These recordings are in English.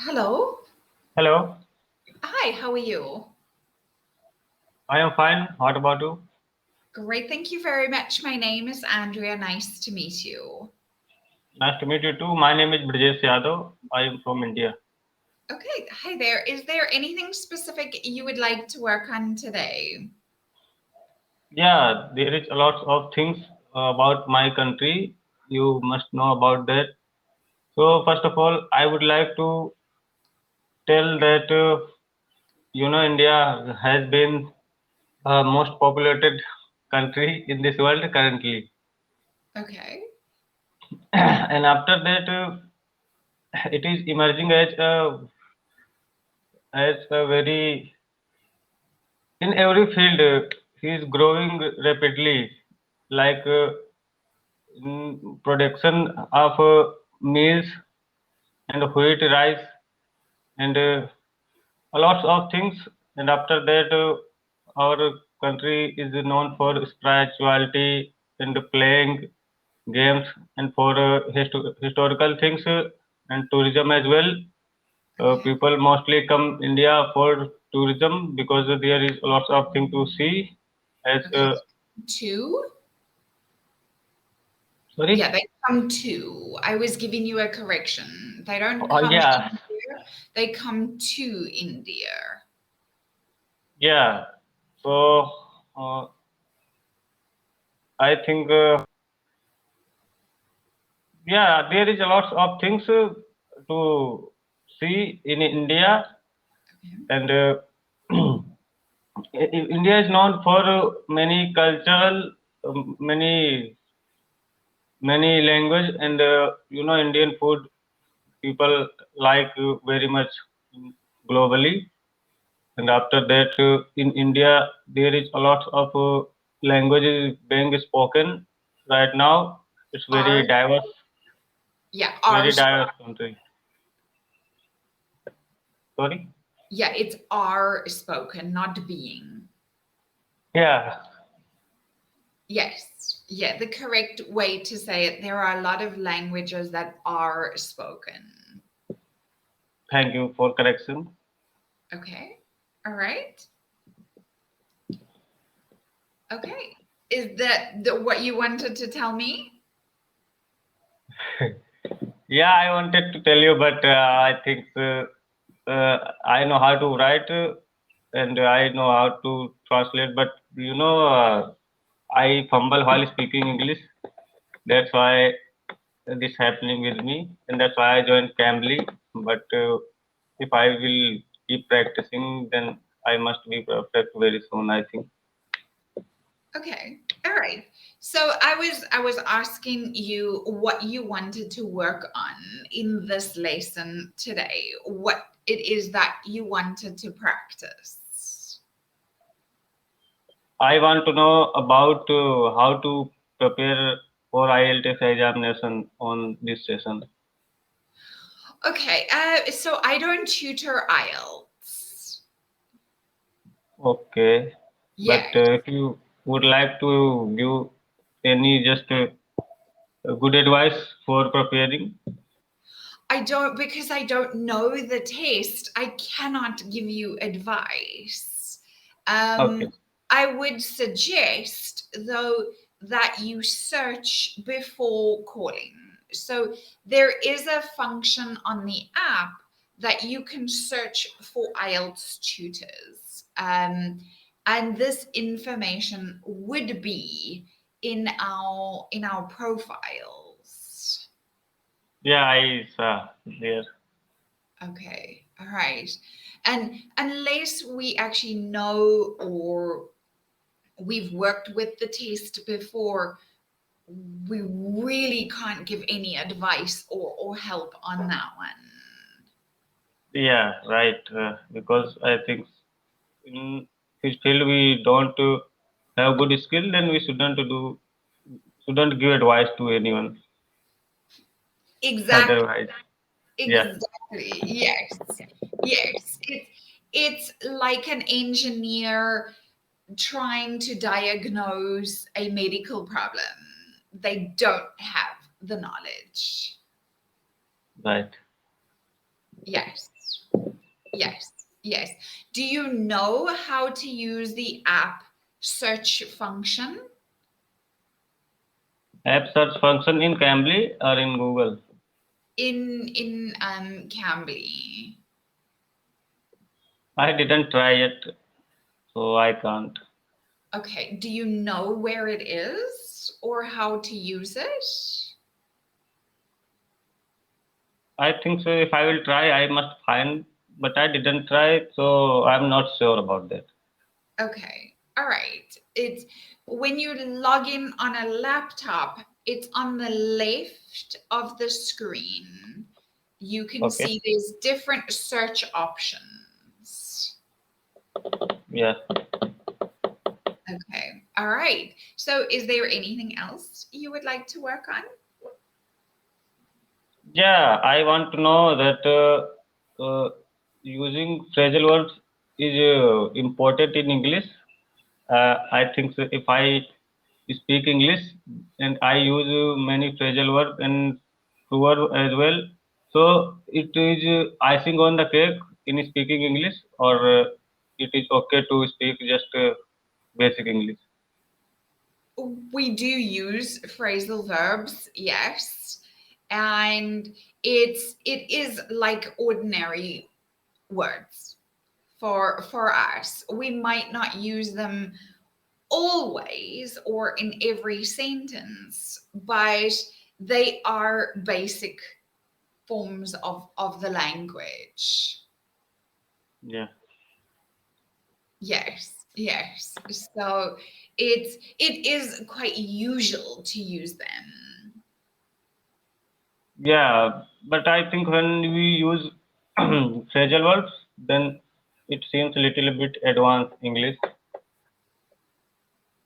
Hello. Hello, Hi, how are you? I am fine. What about you? Great, thank you very much. My name is Andrea. Nice to meet you. Nice to meet you too. My name is Brijesh Yadav. I am from India. Okay, hi there. Is there anything specific you would like to work on today? Yeah, there is a lot of things about my country. You must know about that. So first of all, I would like to tell that India has been most populated country in this world currently, Okay. and after that, it is emerging as a very in every field. He is growing rapidly, like production of meals and wheat, rice, and a lots of things. And after that, our country is known for spirituality and playing games and for historical things and tourism as well. Okay. People mostly come India for tourism because there is lots of things to see. As Okay. Two? Yeah, sorry, they come two. I was giving you a correction. They don't come yeah, in here, they come to India. yeah. So uh, I think. Yeah, there is a lot of things to see in India, Okay. and India is known for many cultural, many language, and Indian food people like very much globally. And after that, in India, there is a lot of languages being spoken right now. It's R, yeah, R. very diverse country. Sorry. Yeah, it's R spoken, not being. Yeah. Yes. Yeah, the correct way to say it. There are a lot of languages that are spoken. Thank you for correction. Okay. All right. Okay. Is that what you wanted to tell me? Yeah, I wanted to tell you, but I think I know how to write and I know how to translate, but I fumble while speaking English. That's why this happening with me, and that's why I joined Cambly. But if I will keep practicing, then I must be perfect very soon, I think. Okay. All right. So I was asking you what you wanted to work on in this lesson today. What it is that you wanted to practice. I want to know about how to prepare for IELTS examination on this session. Okay. So I don't tutor IELTS. Okay, but Yeah. if you would like to give any just good advice for preparing, I don't, because I don't know the test, I cannot give you advice. okay, Um, I would suggest, though, that you search before calling. So there is a function on the app that you can search for IELTS tutors. And this information would be in our profiles. yeah, I saw there. Okay, all right. And unless we actually know or we've worked with the test before, we really can't give any advice or help on that one. Yeah, right. Because I think in this field we don't have good skill, then we shouldn't give advice to anyone. Exactly, Otherwise, yeah, exactly. Yes. Yes. It's like an engineer trying to diagnose a medical problem. They don't have the knowledge. right. Yes. Yes, yes. Do you know how to use the app search function App search function in Cambly or in Google? in Cambly? I didn't try it, so I can't. Okay. Do you know where it is or how to use it? I think so. If I will try, I must find, but I didn't try, so I'm not sure about that. Okay. All right. It's when you log in on a laptop, it's on the left of the screen. You can Okay. see there's different search options. Yeah. Okay. All right. So is there anything else you would like to work on? Yeah, I want to know that using phrasal verbs is important in English. I think so if I speak English and I use many phrasal verbs and true verb as well, so it is icing on the cake in speaking English, or it is okay to speak just basic English. We do use phrasal verbs, yes. And it is like ordinary words for us. We might not use them always or in every sentence, but they are basic forms of the language. Yeah. Yes, yes. So it is quite usual to use them. Yeah, but I think when we use phrasal verbs, then it seems a little bit advanced English.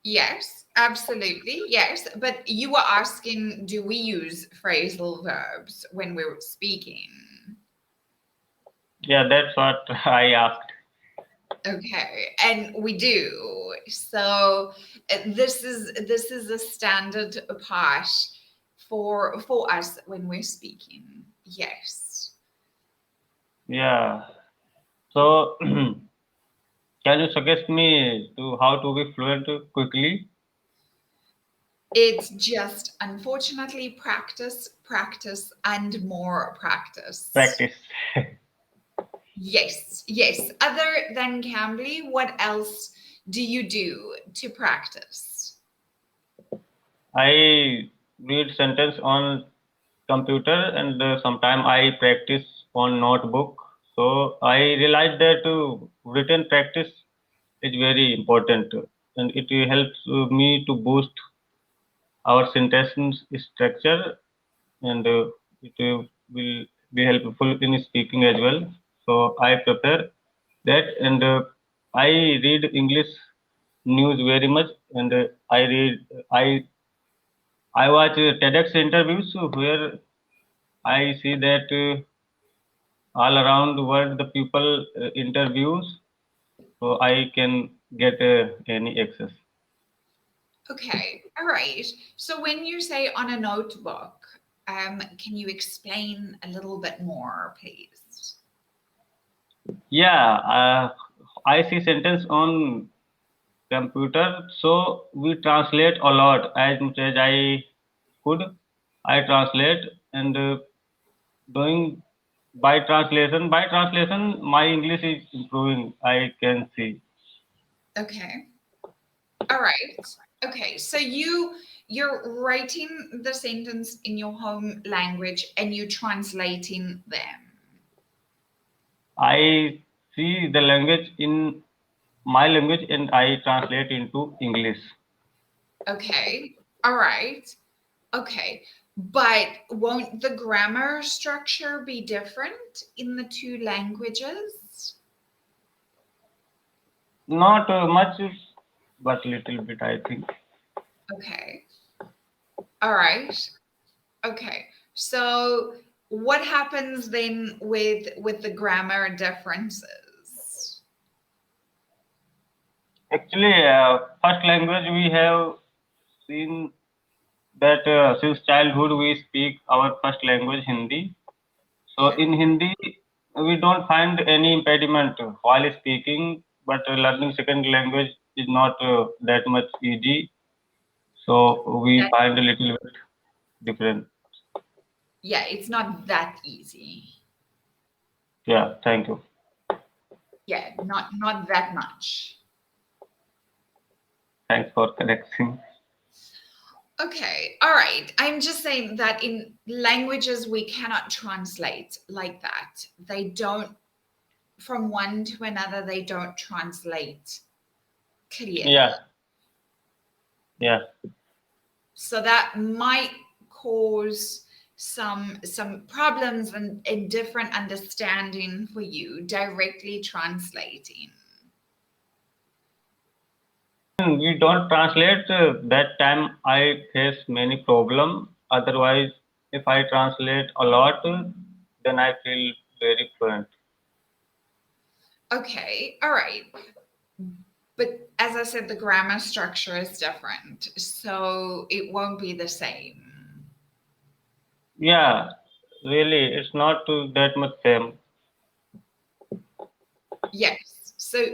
Yes, absolutely. Yes. But you were asking, do we use phrasal verbs when we're speaking? Yeah, that's what I asked. Okay, and we do. So this is a standard part for us when we're speaking. Yes. Yeah. So, can you suggest me to how to be fluent quickly? It's just unfortunately practice, practice, and more practice. Practice. Yes, yes. Other than Cambly, what else do you do to practice? I read sentence on computer and sometime I practice on notebook. So I realized that written practice is very important and it helps me to boost our sentence structure and it will be helpful in speaking as well. So I prepare that and I read English news very much and I I watch TEDx interviews where I see that all around the world the people interviews so I can get any access. Okay, all right. So when you say on a notebook, can you explain a little bit more, please? Yeah, I see sentence on computer, so we translate a lot as much as I could. I translate and doing by translation, my English is improving. I can see. Okay. All right. Okay. So you're writing the sentence in your home language and you translating them. I see the language in my language and I translate into English. Okay. All right. Okay. But won't the grammar structure be different in the two languages? Not much, but little bit, I think. Okay. All right. Okay. So what happens then with the grammar differences? Actually, first language we have seen that since childhood we speak our first language Hindi. So Yeah. in Hindi we don't find any impediment while speaking, but learning second language is not that much easy. So we That, find a little bit different. yeah, it's not that easy. Yeah, thank you. Yeah, not that much. Thanks for correcting. Okay, all right. I'm just saying that in languages we cannot translate like that. They don't, from one to another, they don't translate clearly. Yeah, yeah. So that might cause some problems and different understanding for you directly translating. When we don't translate, that time I face many problem. Otherwise, if I translate a lot, then I feel very fluent. Okay, all right. But as I said, the grammar structure is different, so it won't be the same. Yeah, really, it's not that much same. Yes. So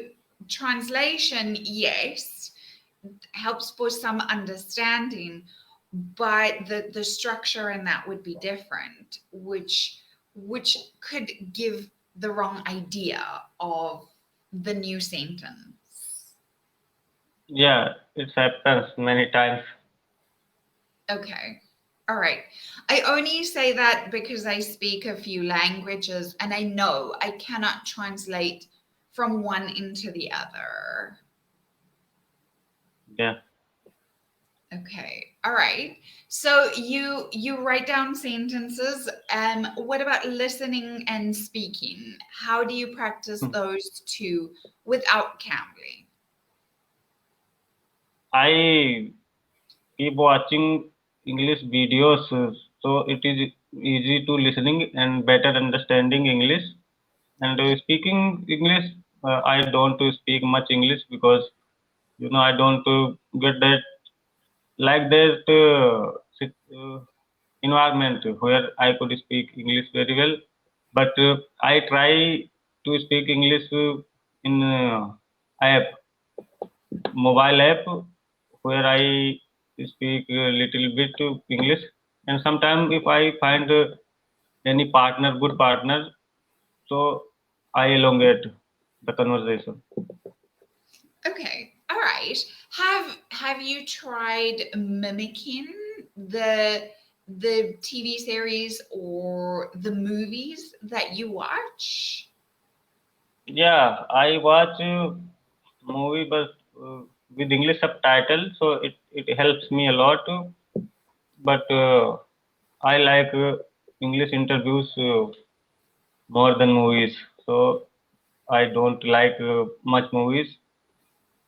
translation, yes, helps for some understanding, but the structure in that would be different, which could give the wrong idea of the new sentence. Yeah, it happens many times. Okay. All right. I only say that because I speak a few languages and I know I cannot translate from one into the other. Yeah. Okay. All right. So you write down sentences. What about listening and speaking? How do you practice those two without Cambly? I keep watching English videos, so it is easy to listening and better understanding English. And speaking English, I don't speak much English because I don't get that like that environment where I could speak English very well. But I try to speak English in app, mobile app, where I speak a little bit English. And sometimes if I find any partner, good partner, so I elongate the conversation. Okay. All right. Have you tried mimicking the the TV series or the movies that you watch? Yeah, I watch movie, but with English subtitle, so it helps me a lot. But I like English interviews more than movies, so I don't like much movies.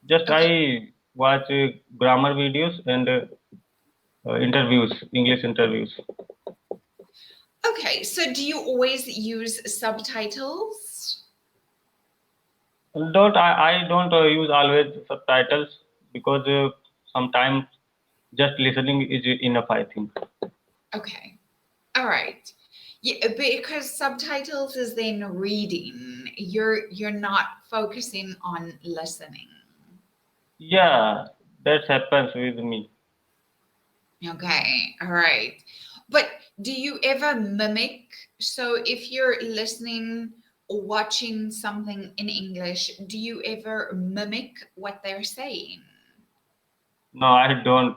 Just Okay. I watch grammar videos and interviews, English interviews. Okay. So do you always use subtitles? I don't use always subtitles because sometimes just listening is enough, I think. Okay. All right. Yeah, because subtitles is then reading. You're not focusing on listening. Yeah, that happens with me. Okay. All right. But do you ever mimic? So if you're listening or watching something in English, do you ever mimic what they're saying? No, I don't.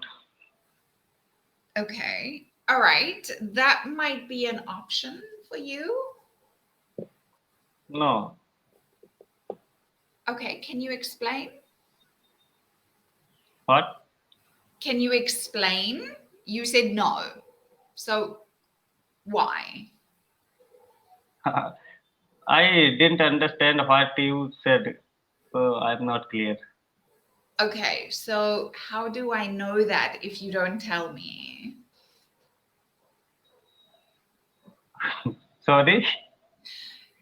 Okay. All right. That might be an option for you. No. Okay. Can you explain? What? Can you explain? You said no. So why? I didn't understand what you said, so I'm not clear. Okay. So how do I know that if you don't tell me? Sorry?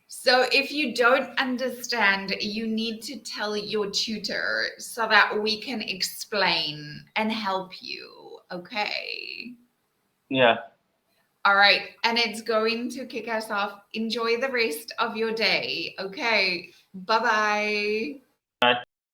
So if you don't understand, you need to tell your tutor so that we can explain and help you. Okay. Yeah. All right. And it's going to kick us off. Enjoy the rest of your day. Okay. Bye bye.